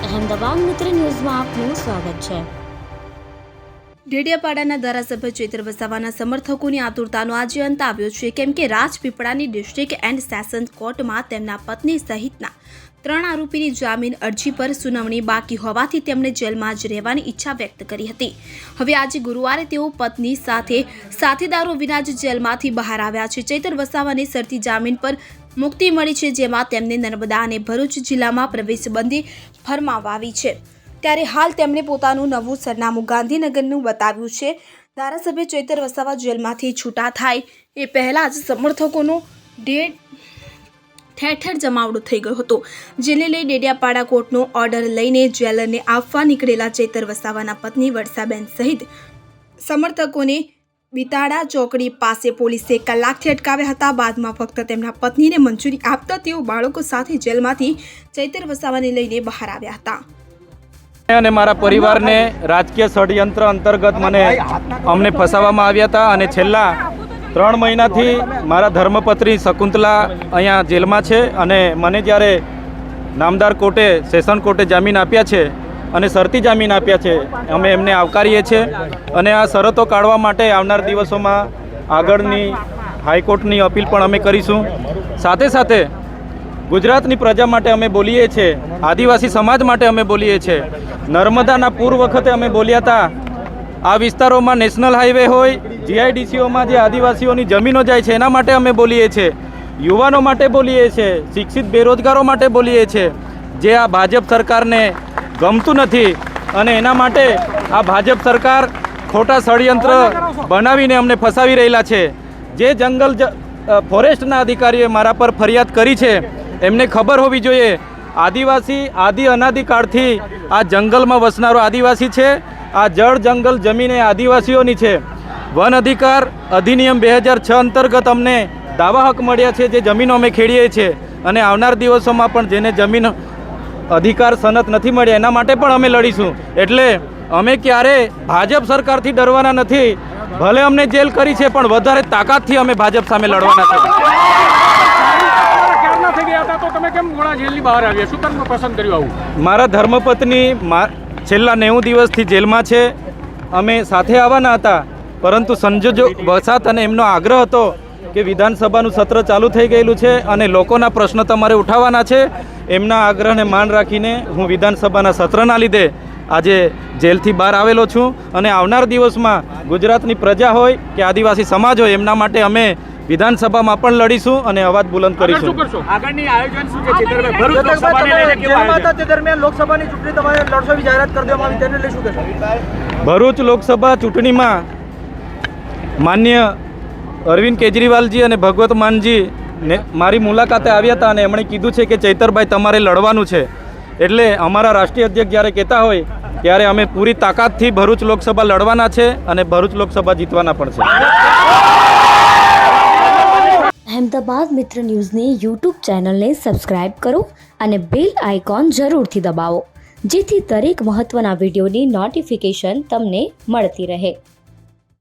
અહેમદાબાદ મિત્ર ન્યૂઝમાં આપનું સ્વાગત છે। ડેડિયાપાડાના ધારાસભ્ય ચૈતર વસાવાના સમર્થકોની આતુરતાનો આજે અંત આવ્યો છે, કેમ કે રાજપીપળાની ડિસ્ટ્રિક્ટ એન્ડ સેશન્સ કોર્ટમાં તેમના પત્ની સહિતના 3 આરોપીની જામીન અરજી પર સુનાવણી બાકી હોવાથી તેમણે જેલમાં જ રહેવાની ઈચ્છા વ્યક્ત કરી હતી। હવે આજે ગુરુવારે તેઓ પત્ની સાથે સાથીદારો વિના જ જેલમાંથી બહાર આવ્યા છે। ચૈતર વસાવાને શરતી જામીન પર મુક્તિ મળી છે, જેમાં તેમને નર્મદા અને ભરૂચ જિલ્લામાં પ્રવેશબંધી ફરમાવાવી છે। ત્યારે હાલ તેમણે પોતાનું નવું સરનામું ગાંધીનગરનું બતાવ્યું છે। ધારાસભ્ય ચૈતર વસાવા જેલમાંથી છૂટા થાય એ પહેલા જ સમર્થકોનો ઠેર જમાવડો થઈ ગયો હતો, જેને લઈ ડેડિયાપાડા કોર્ટનો ઓર્ડર લઈને જેલરને આપવા નીકળેલા ચૈતર વસાવાના પત્ની વર્ષાબેન સહિત સમર્થકોને બિતાડા ચોકડી પાસે પોલીસે કલાકથી અટકાવ્યા હતા। બાદમાં ફક્ત તેમના પત્નીને મંજૂરી આપતા તેઓ બાળકો સાથે જેલમાંથી ચૈતર વસાવાને લઈને બહાર આવ્યા હતા। અને મારા પરિવારને રાજકીય ષડયંત્ર અંતર્ગત અમને ફસાવવામાં આવ્યા હતા અને છેલ્લા 3 મહિનાથી મારા ધર્મપત્ની શકુંતલા અહીંયા જેલમાં છે અને મને જ્યારે નામદાર કોર્ટે સેશન કોર્ટે જામીન આપ્યા છે અને શરતી જામીન આપ્યા છે, અમે એમને આવકારીએ છીએ અને આ શરતો કાઢવા માટે આવનાર દિવસોમાં આગળની હાઈકોર્ટની અપીલ પણ અમે કરીશું। સાથે સાથે ગુજરાતની પ્રજા માટે અમે બોલીએ છીએ, આદિવાસી સમાજ માટે અમે બોલીએ છીએ। નર્મદાના પૂર વખતે અમે બોલ્યા હતા, આ વિસ્તારોમાં નેશનલ હાઈવે હોય, જીઆઈડીસીઓમાં જે આદિવાસીઓની જમીનો જાય છે એના માટે અમે બોલીએ છીએ, યુવાનો માટે બોલીએ છીએ, શિક્ષિત બેરોજગારો માટે બોલીએ છીએ, જે આ ભાજપ સરકારને ગમતું નથી અને એના માટે આ ભાજપ સરકાર ખોટા ષડયંત્ર બનાવીને અમને ફસાવી રહેલા છે। જે જંગલ ફોરેસ્ટના અધિકારીએ મારા પર ફરિયાદ કરી છે એમને ખબર હોવી જોઈએ, આદિવાસી અનાદિકાળથી આ જંગલમાં વસનારો આદિવાસી છે। આ જળ જંગલ જમીન એ આદિવાસીઓની છે। વન અધિકાર અધિનિયમ 2006 અંતર્ગત અમને દાવા હક મળ્યા છે, જે જમીનો અમે ખેડીએ છીએ અને આવનાર દિવસોમાં પણ જેને જમીન અધિકાર સનદ નથી મળ્યા એના માટે પણ અમે લડીશું। એટલે અમે ક્યારે ભાજપ સરકારથી ડરવાના નથી, ભલે અમને જેલ કરી છે પણ વધારે તાકાતથી અમે ભાજપ સામે લડવાના છે। મારા ધર્મપત્ની છેલ્લા 90 દિવસથી જેલમાં છે। અમે સાથે આવવાના હતા, પરંતુ સંજોગો વસાત અને એમનો આગ્રહ હતો કે વિધાનસભાનું સત્ર ચાલુ થઈ ગયેલું છે અને લોકોના પ્રશ્નો તમારે ઉઠાવવાના છે, એમના આગ્રહને માન રાખીને હું વિધાનસભાના સત્રના લીધે આજે જેલથી બહાર આવેલો છું અને આવનાર દિવસમાં ગુજરાતની પ્રજા હોય કે આદિવાસી સમાજ હોય એમના માટે અમે વિધાનસભામાં પણ લડીશું અને અવાજ બુલંદ કરીશું। આગળની આયોજન શું છે? ભરૂચ લોકસભાને લઈને કેવું આયોજન? તે દરમિયાન લોકસભાની ચૂંટણી તમારે લડવાની જાહેરાત કરી દેવામાં આવી, તેને લઈ શું કહેશો? ભરૂચ લોકસભા ચૂંટણીમાં માન્ય અરવિંદ કેજરીવાલજી અને ભગવત માનજી મારી મુલાકાતે આવ્યા હતા અને એમણે કીધું છે કે ચૈતરભાઈ તમારે લડવાનું છે। એટલે અમારા રાષ્ટ્રીય અધ્યક્ષ જ્યારે કહેતા હોય ત્યારે અમે પૂરી તાકાતથી ભરૂચ લોકસભા લડવાના છે અને ભરૂચ લોકસભા જીતવાના પણ છે। અહેમદાબાદ મિત્ર ન્યૂઝની યુટ્યુબ ચેનલને સબસ્ક્રાઇબ કરો અને બેલ આઇકોન જરૂરથી દબાવો, જેથી દરેક મહત્ત્વના વિડીયોની નોટિફિકેશન તમને મળતી રહે।